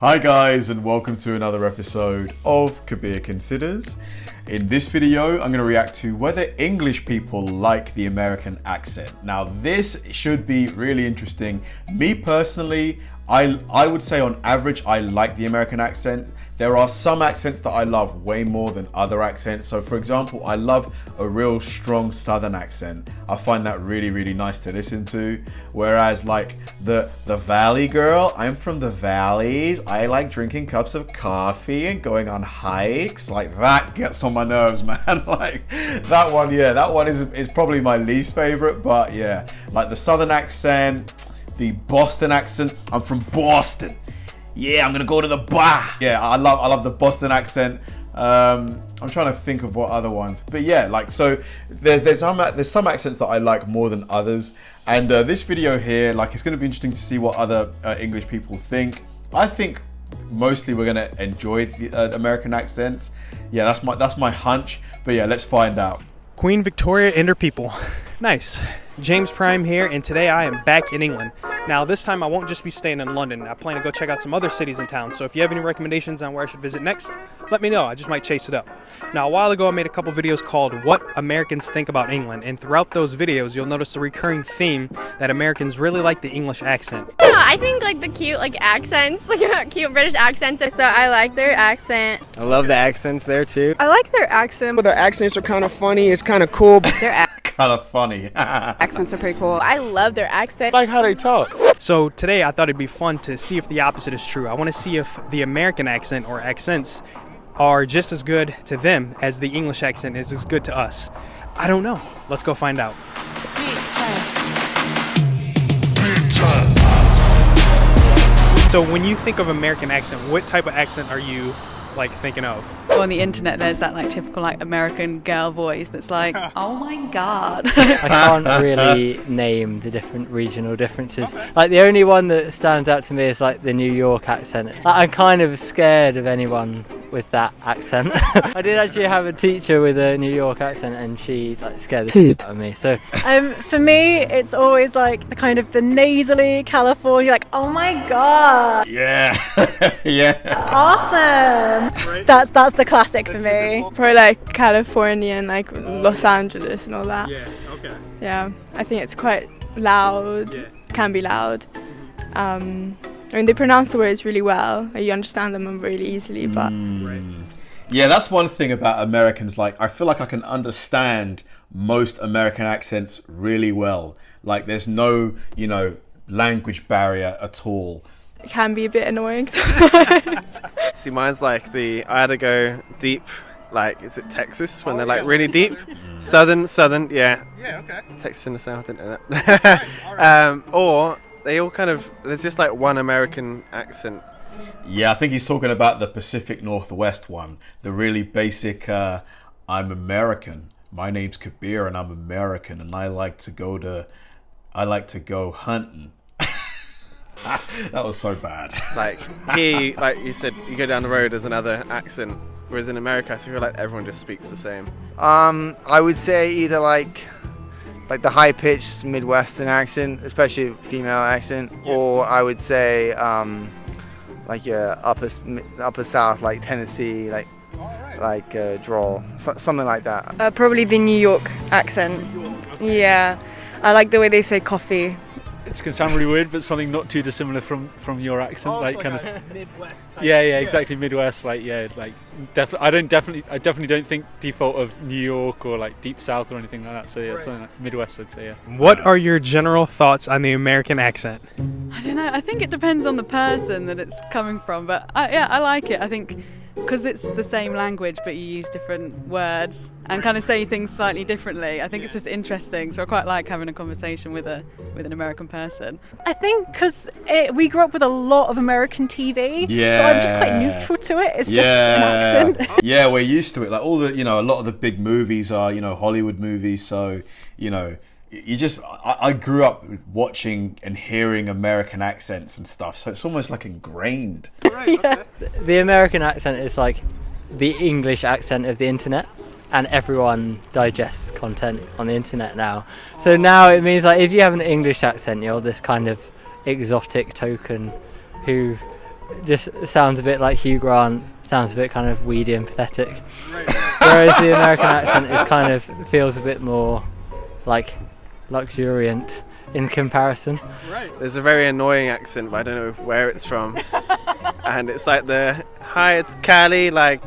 Hi guys, and welcome to another episode of Kabir Considers. In this video, I'm going to react to whether English people like the American accent. Now this should be really interesting. Me personally, I would say on average, I like the American accent. There are some accents that I love way more than other accents. So for example, I love a real strong Southern accent. I find that really, really nice to listen to. Whereas like the Valley girl, I'm from the valleys. I like drinking cups of coffee and going on hikes. Like that gets on my nerves, man. Like that one, yeah, that one is probably my least favorite. But yeah, like the Southern accent, the Boston accent. I'm from Boston. Yeah, I'm gonna go to the bar. Yeah, I love the Boston accent. I'm trying to think of what other ones, but yeah, like so there's some accents that I like more than others. And this video here, like, it's gonna be interesting to see what other English people think. I think mostly we're gonna enjoy the American accents. Yeah, that's my hunch. But yeah, let's find out. Queen Victoria and her people. Nice. James Prime here, and today I am back in England. Now this time I won't just be staying in London. I plan to go check out some other cities in town, so if you have any recommendations on where I should visit next, let me know. I just might chase it up. Now a while ago I made a couple videos called What Americans Think About England, and throughout those videos you'll notice a recurring theme that Americans really like the English accent. Yeah, I think like the cute accents, like cute British accents, so I like their accent. I love the accents there too. I like their accent. Well, their accents are kind of funny, it's kind of cool. But Their Kind of funny. accents are pretty cool. I love their accent. Like how they talk. So today I thought it'd be fun to see if the opposite is true. I want to see if the American accent or accents are just as good to them as the English accent is as good to us. I don't know. Let's go find out. So when you think of American accent, what type of accent are you like thinking of? On the internet there's that like typical like American girl voice that's like, oh my god. I can't really name the different regional differences. Like the only one that stands out to me is like the New York accent. Like, I'm kind of scared of anyone with that accent. I did actually have a teacher with a New York accent and she like scared the shit out of me. So For me it's always like the kind of the nasally California, like, oh my god, Yeah. Yeah. awesome. That's the classic for me. Probably like California and like Los Angeles and all that. Yeah, okay. Yeah, I think it's quite loud. Yeah. Can be loud. I mean, they pronounce the words really well. Like, you understand them really easily, but Yeah, that's one thing about Americans. Like, I feel like I can understand most American accents really well. Like, there's no, language barrier at all. it can be a bit annoying sometimes. see, mine's like I had to go deep. Like, is it Texas when they're like really deep? Southern, yeah. Yeah, okay. Texas in the south, didn't know that. Or they all kind of, there's just like one American accent. Yeah, I think he's talking about the Pacific Northwest one. The really basic, I'm American. My name's Kabir and I'm American and I like to go hunting. That was so bad. Like here, like you said, you go down the road, there's another accent. Whereas in America, I feel like everyone just speaks the same. I would say either like the high-pitched Midwestern accent, especially female accent, or I would say like your upper South, like Tennessee, like drawl, something like that. Probably the New York accent. Yeah, I like the way they say coffee. It's going to sound really weird, but something not too dissimilar from your accent, like kind of Midwest type. yeah, exactly, Midwest, like I definitely don't think default of New York or like deep South or anything like that. So yeah, something like Midwest, I'd say. Yeah. What are your general thoughts on the American accent? I don't know, I think it depends on the person that it's coming from, but I like it. I think because it's the same language but you use different words and kind of say things slightly differently. I think it's just interesting, so I quite like having a conversation with an American person. I think because we grew up with a lot of American TV, so I'm just quite neutral to it. It's just an accent. Yeah, we're used to it. Like all the, a lot of the big movies are, Hollywood movies. So, I grew up watching and hearing American accents and stuff. So it's almost like ingrained. Yeah. the American accent is like the English accent of the internet. And everyone digests content on the internet now. So now it means like if you have an English accent, you're this kind of exotic token who just sounds a bit like Hugh Grant, sounds a bit kind of weedy and pathetic. Whereas the American accent is kind of feels a bit more like luxuriant in comparison. There's a very annoying accent, but I don't know where it's from. And it's like hi, it's Cali, like,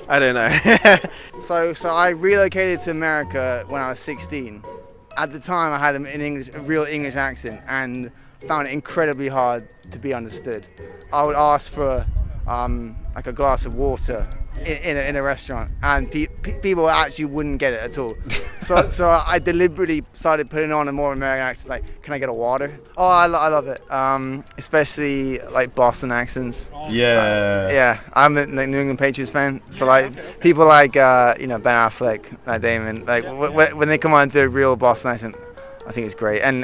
I don't know. So I relocated to America when I was 16. At the time, I had a real English accent, and found it incredibly hard to be understood. I would ask for like a glass of water in a restaurant, and people actually wouldn't get it at all. So I deliberately started putting on a more American accent, like, can I get a water? Oh, I love it, especially like Boston accents. Yeah, I'm a New England Patriots fan, so like people like Ben Affleck, Matt Damon, like when they come on and do a real Boston accent, I think it's great, and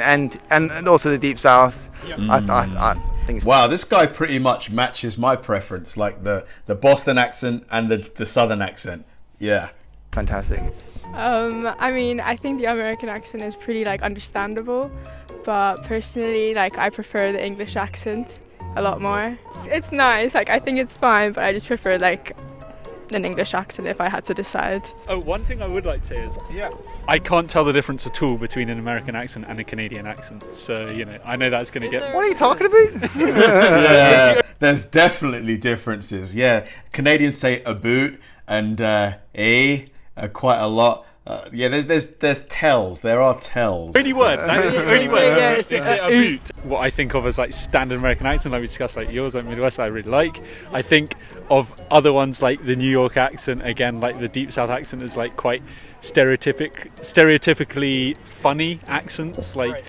also the Deep South. I think it's wow, this guy pretty much matches my preference, like the Boston accent and the Southern accent. Yeah, fantastic. I mean, I think the American accent is pretty like understandable, but personally, like, I prefer the English accent a lot more. It's nice, like, I think it's fine, but I just prefer like an English accent if I had to decide. Oh, one thing I would like to say is, I can't tell the difference at all between an American accent and a Canadian accent. So, I know that's going to get... What are you talking about? Yeah, there's definitely differences. Yeah, Canadians say a boot and quite a lot. There's tells. There are tells. Only word. Only word. Is it a boot? What I think of as like standard American accent, like we discussed, like yours, like Midwest, I really like. I think of other ones like the New York accent, again, like the Deep South accent, is like quite stereotypically funny accents. Like,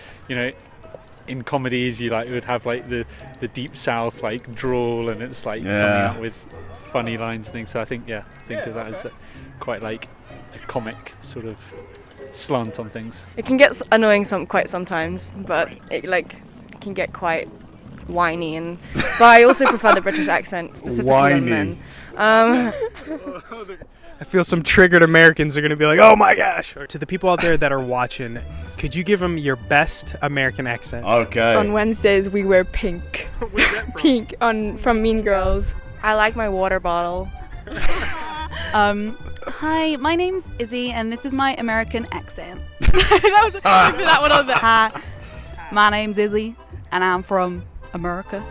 in comedies, you would have like the Deep South like drawl, and it's like coming out with funny lines and things. So I think of that as quite like a comic sort of slant on things. It can get annoying quite sometimes, but it can get quite whiny, but I also prefer the British accent, specifically on men. I feel some triggered Americans are going to be like, oh my gosh. To the people out there that are watching, could you give them your best American accent? Okay. On Wednesdays we wear pink. Pink from Mean Girls. I like my water bottle. Hi, my name's Izzy, and this is my American accent. that one on the Hi, my name's Izzy, and I'm from America.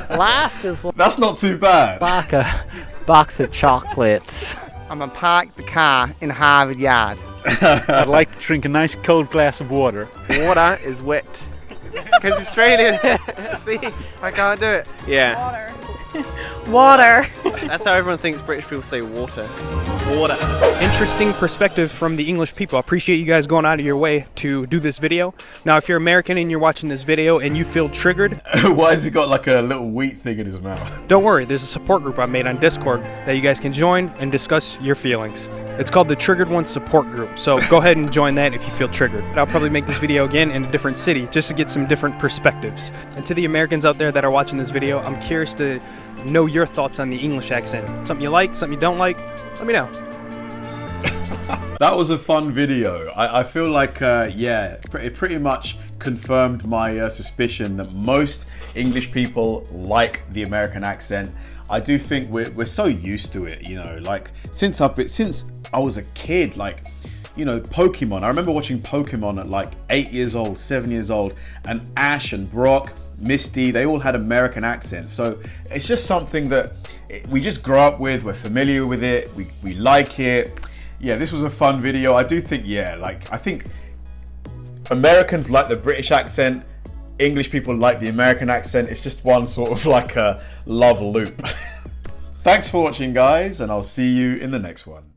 Laugh is that's not too bad. like a box of chocolates. I'm gonna park the car in Harvard Yard. I'd like to drink a nice cold glass of water. Water is wet. Because Australian. See, I can't do it. Yeah. Water. That's how everyone thinks British people say water. Water. Interesting perspective from the English people. I appreciate you guys going out of your way to do this video. Now, if you're American and you're watching this video and you feel triggered, why has he got like a little wheat thing in his mouth? Don't worry, there's a support group I made on Discord that you guys can join and discuss your feelings. It's called the Triggered One Support Group, so go ahead and join that if you feel triggered. I'll probably make this video again in a different city just to get some different perspectives. And to the Americans out there that are watching this video, I'm curious to know your thoughts on the English accent. Something you like, something you don't like, let me know. That was a fun video. I feel like, it pretty much confirmed my suspicion that most English people like the American accent. I do think we're so used to it, like since I was a kid, Pokemon. I remember watching Pokemon at like 8 years old, 7 years old, and Ash and Brock, Misty, they all had American accents. So it's just something that we just grow up with, we're familiar with it, we like it. Yeah, this was a fun video. I do think, I think Americans like the British accent, English people like the American accent. It's just one sort of like a love loop. Thanks for watching, guys, and I'll see you in the next one.